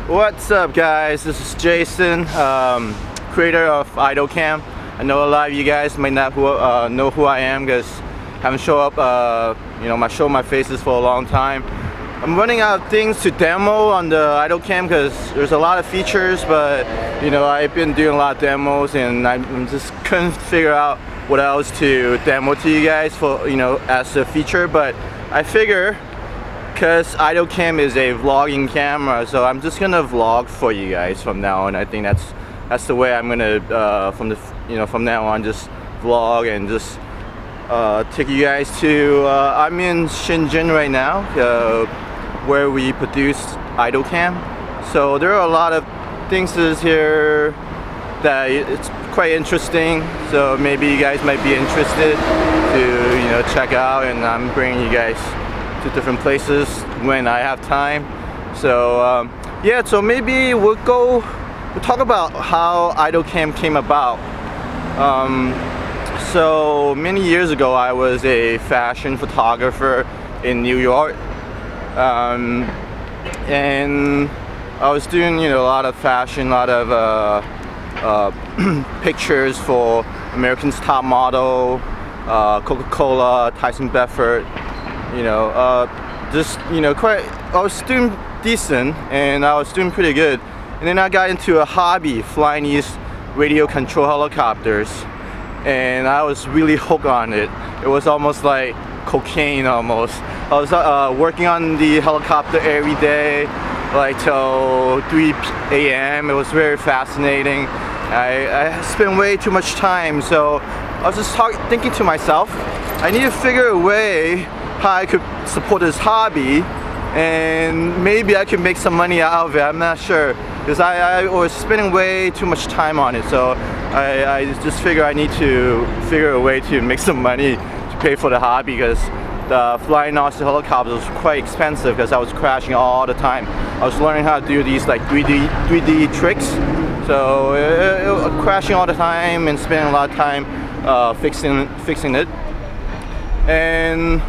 What's up, guys? This is Jason, creator of IdolCam. I know a lot of you guys might not know who I am because I haven't shown up, my faces for a long time. I'm running out of things to demo on the IdolCam because there's a lot of features, but I've been doing a lot of demos and I just couldn't figure out what else to demo to you guys for as a feature. But I figure, because IdolCam is a vlogging camera, so I'm just gonna vlog for you guys from now on. I think that's the way I'm gonna from now on just vlog and just take you guys to I'm in Shenzhen right now, where we produce IdolCam. So there are a lot of things here that it's quite interesting, so maybe you guys might be interested to check out, and I'm bringing you guys to different places when I have time. So yeah, so maybe we'll talk about how IdolCam came about. So many years ago I was a fashion photographer in New York, and I was doing a lot of fashion, a lot of pictures for American's Top Model, Coca-Cola, Tyson Bedford. I was doing decent and I was doing pretty good, and then I got into a hobby flying these radio control helicopters, and I was really hooked on it. It was almost like cocaine almost. I was working on the helicopter every day, like till 3 a.m. It was very fascinating. I spent way too much time, so I was just thinking to myself, I need to figure a way how I could support this hobby, and maybe I could make some money out of it. I'm not sure, because I was spending way too much time on it. So I just figure I need to figure a way to make some money to pay for the hobby, because the flying off the helicopter was quite expensive because I was crashing all the time. I was learning how to do these like 3D tricks, so crashing all the time and spending a lot of time fixing it. And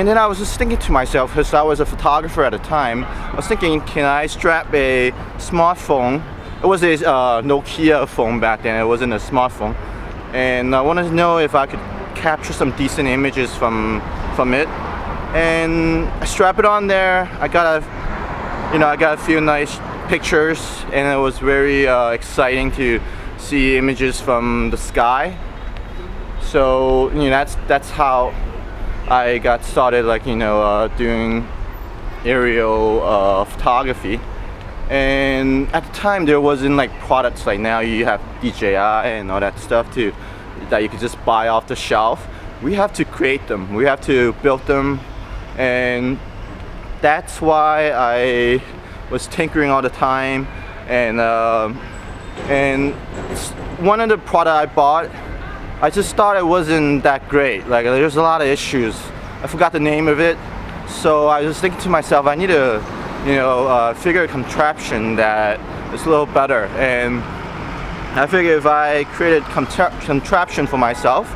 then I was just thinking to myself, because I was a photographer at the time, I was thinking, can I strap a smartphone? It was a Nokia phone back then, it wasn't a smartphone, and I wanted to know if I could capture some decent images from it. And I strap it on there. I got a few nice pictures, and it was very exciting to see images from the sky. So that's how I got started, doing aerial photography. And at the time there wasn't like products like now. You have DJI and all that stuff that you could just buy off the shelf. We have to create them, we have to build them, and that's why I was tinkering all the time. And one of the products I bought, I just thought it wasn't that great. Like, there's a lot of issues. I forgot the name of it. So I was thinking to myself, I need to, figure a contraption that is a little better. And I figured if I created contraption for myself,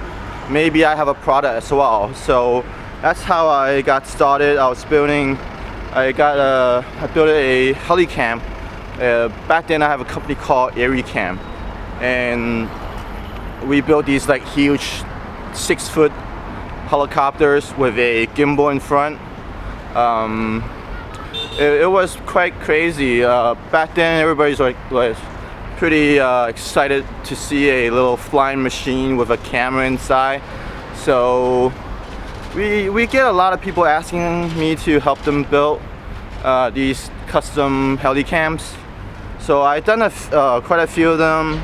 maybe I have a product as well. So that's how I got started. I built a HeliCam. Back then I have a company called IdolCam, and we built these like huge 6-foot helicopters with a gimbal in front. It was quite crazy. Back then everybody was pretty excited to see a little flying machine with a camera inside. So we get a lot of people asking me to help them build these custom helicams. So I've done quite a few of them,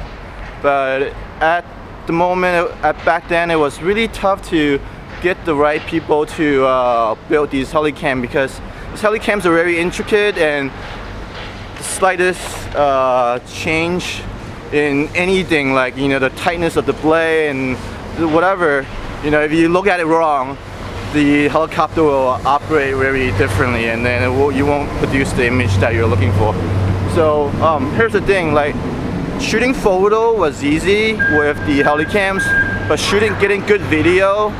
but at the moment, back then, it was really tough to get the right people to build these helicams, because these helicams are very intricate, and the slightest change in anything, like the tightness of the blade and whatever, if you look at it wrong, the helicopter will operate very differently, and then you won't produce the image that you're looking for. So here's the thing, like, shooting photo was easy with the helicams, but getting good video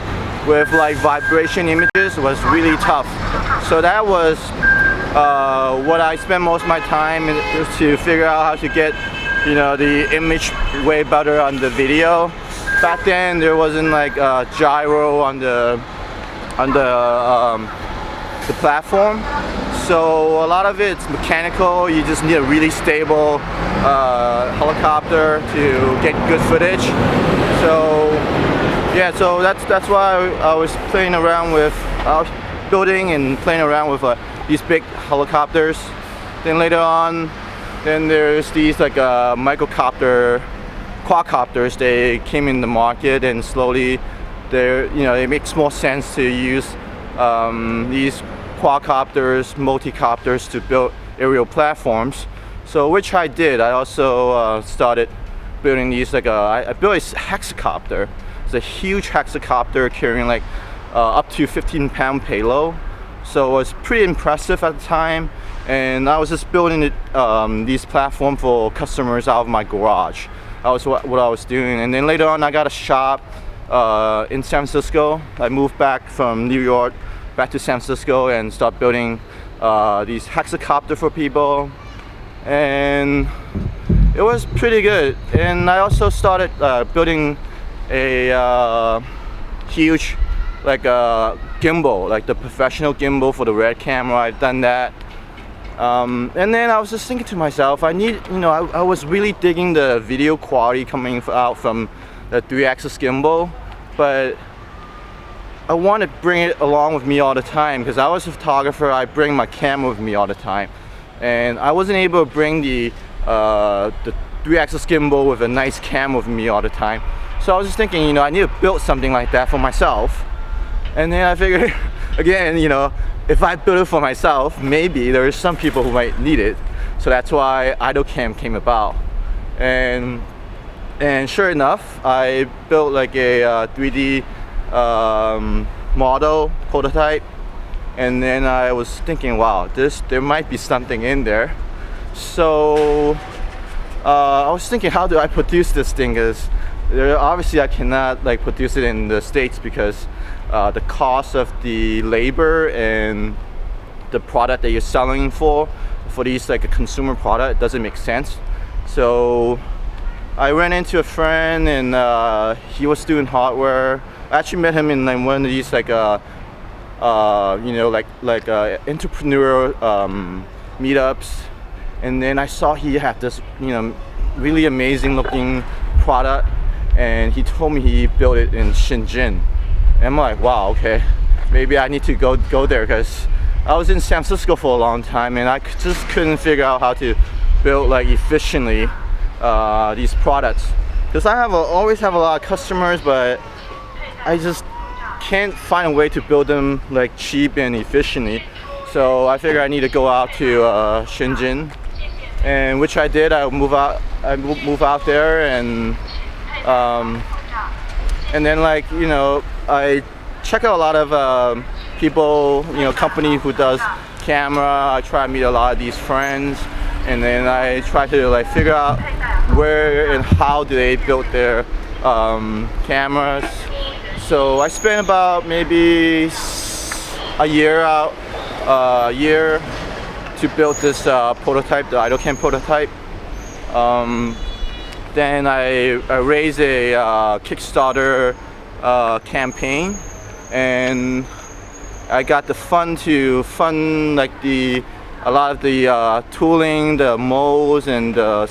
with like vibration images was really tough. So that was what I spend most of my time is to figure out how to get, you know, the image way better on the video. Back then there wasn't like gyro on the platform, so a lot of it's mechanical. You just need a really stable helicopter to get good footage. So yeah, so that's why I was playing around with building and playing around with these big helicopters. Then later on, then there's these like microcopter quadcopters. They came in the market, and slowly it makes more sense to use these quadcopters, multicopters to build aerial platforms. So which I did. I also started building these like I built a hexacopter. It's a huge hexacopter carrying like up to 15-pound payload. So it was pretty impressive at the time, and I was just building these platforms for customers out of my garage. That was what I was doing. And then later on I got a shop in San Francisco. I moved back from New York back to San Francisco and started building these hexacopter for people, and it was pretty good. And I also started building a huge like gimbal, like the professional gimbal for the red camera. I've done that. And then I was just thinking to myself, I was really digging the video quality coming out from the 3-axis gimbal, but I want to bring it along with me all the time, because I was a photographer. I bring my camera with me all the time, and I wasn't able to bring the 3-axis gimbal with a nice camera with me all the time. So I was just thinking, I need to build something like that for myself. And then I figured, again, if I build it for myself, maybe there are some people who might need it. So that's why IdolCam came about. And sure enough, I built like a 3D model prototype, and then I was thinking, wow, there might be something in there. So I was thinking, how do I produce this thing? Because obviously I cannot like produce it in the States, because the cost of the labor and the product that you're selling for these like a consumer product doesn't make sense. So I ran into a friend, and he was doing hardware. I actually met him in like one of these like entrepreneurial meetups, and then I saw he had this really amazing looking product, and he told me he built it in Shenzhen. And I'm like, wow, okay, maybe I need to go there, because I was in San Francisco for a long time and I just couldn't figure out how to build like efficiently these products, because I always have a lot of customers, but I just can't find a way to build them like cheap and efficiently. So I figured I need to go out to Shenzhen, and which I did. I move out there, and then like I check out a lot of people, company who does camera. I try to meet a lot of these friends, and then I try to like figure out where and how do they build their cameras. So I spent about maybe a year to build this prototype, the IdolCam prototype. Then I raised a Kickstarter campaign, and I got the fund to fund like a lot of the tooling, the molds, and a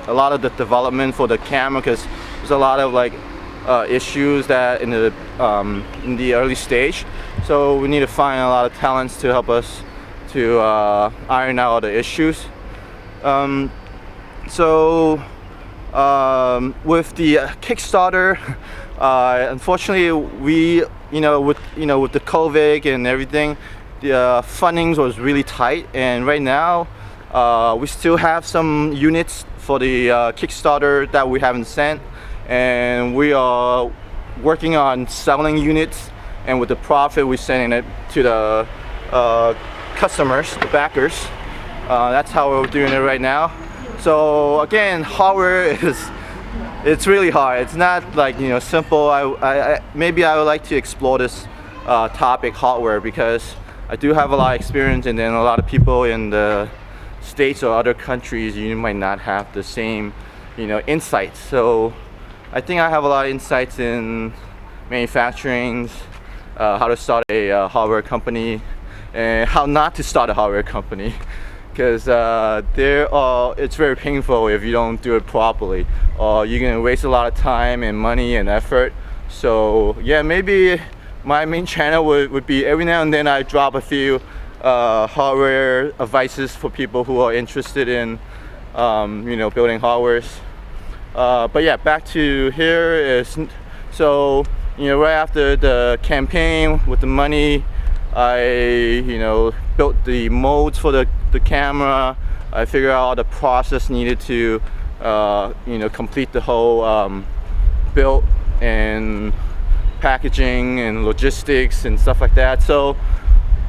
lot of the development for the camera, because there's a lot of like issues that in the early stage. So we need to find a lot of talents to help us to iron out all the issues. With the Kickstarter, unfortunately, with the COVID and everything, the funding was really tight. And right now, we still have some units for the Kickstarter that we haven't sent, and we are working on selling units. And with the profit, we're sending it to the customers, the backers. That's how we're doing it right now. So again, hardware it's really hard. It's not like simple. Maybe I would like to explore this topic, hardware, because I do have a lot of experience, and then a lot of people in the States or other countries, you might not have the same, you know, insights. So I think I have a lot of insights in manufacturing, how to start a hardware company, and how not to start a hardware company, because it's very painful if you don't do it properly, or you're gonna waste a lot of time and money and effort. So yeah, maybe my main channel would be every now and then I drop a few hardware advices for people who are interested in you know, building hardwares. But yeah, back to here is, so you know, right after the campaign with the money, I, you know, built the molds for the camera. I figured out all the process needed to you know, complete the whole build and packaging and logistics and stuff like that. So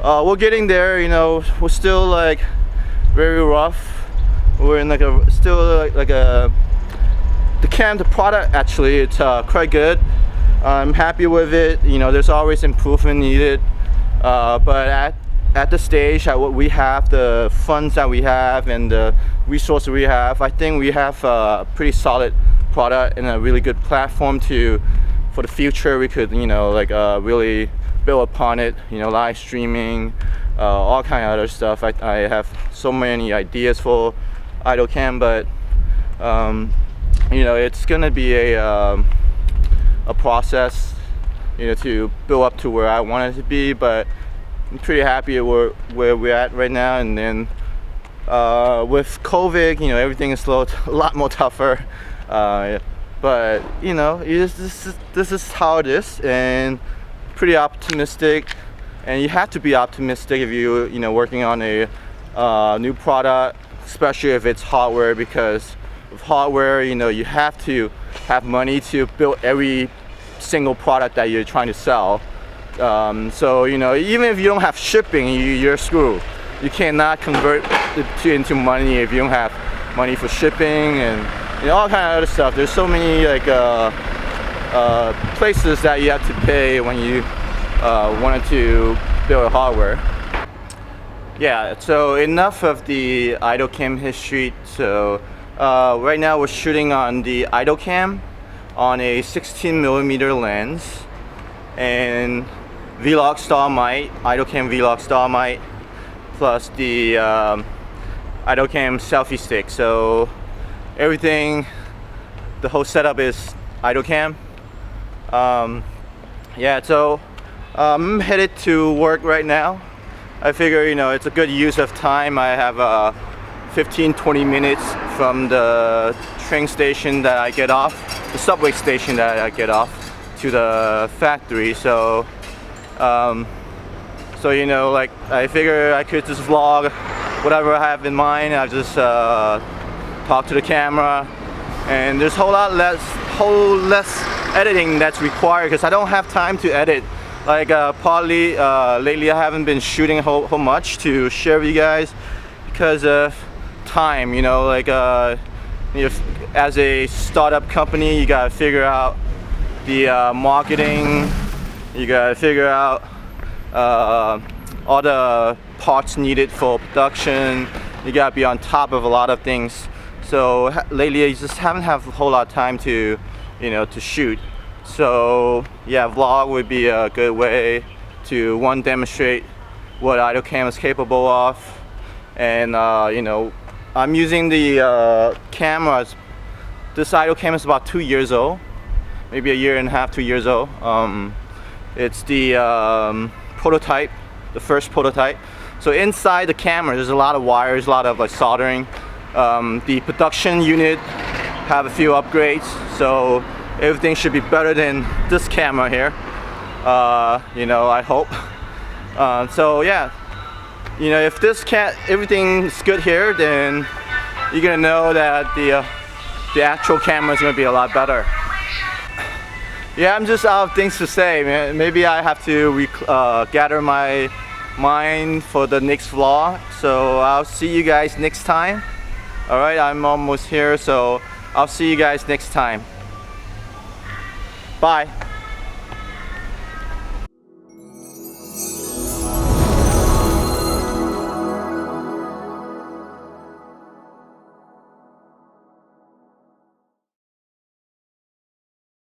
we're getting there, you know. We're still like very rough. We're in like a still like a the product actually, it's quite good. I'm happy with it. You know, there's always improvement needed, but at the stage at what we have, the funds that we have and the resources we have, I think we have a pretty solid product and a really good platform for the future. We could, you know, like really build upon it, you know, live streaming, all kind of other stuff. I have so many ideas for IdolCam, but you know, it's gonna be a process, you know, to build up to where I want it to be. But I'm pretty happy where we're at right now. And then with COVID, you know, everything is a lot more tougher. But you know, this is how it is, and pretty optimistic. And you have to be optimistic if you know, working on a new product, especially if it's hardware, because with hardware, you know, you have to have money to build every single product that you're trying to sell. So you know, even if you don't have shipping, you're screwed. You cannot convert it into money if you don't have money for shipping and, you know, all kind of other stuff. There's so many like places that you have to pay when you wanted to build a hardware. Yeah, so enough of the IdolCam history. So right now we're shooting on the IdolCam on a 16mm lens and Vlogstar Mic, IdolCam Vlogstar Mic, plus the IdolCam selfie stick. So everything, the whole setup is IdolCam. Yeah, so I'm headed to work right now. I figure, you know, it's a good use of time. I have 15-20 minutes from the train station that I get off, the subway station that I get off, to the factory. So so you know, like, I figure I could just vlog whatever I have in mind. I just talk to the camera, and there's a whole less editing that's required, because I don't have time to edit. Like partly lately I haven't been shooting whole much to share with you guys because of time. You know, like as a startup company, you gotta figure out the marketing, you gotta figure out all the parts needed for production. You gotta be on top of a lot of things. So lately I just haven't had a whole lot of time to, you know, to shoot. So yeah, vlog would be a good way to, one, demonstrate what IdolCam is capable of, and you know, I'm using the cameras. This IdolCam is about 2 years old, maybe a year and a half, 2 years old. It's the prototype, the first prototype. So inside the camera, there's a lot of wires, a lot of like soldering. The production unit have a few upgrades, so everything should be better than this camera here. You know, I hope. So yeah, you know, if everything's good here, then you're gonna know that the actual camera is gonna be a lot better. Yeah, I'm just out of things to say, man. Maybe I have to gather my mind for the next vlog. So I'll see you guys next time. All right, I'm almost here, so I'll see you guys next time. Bye.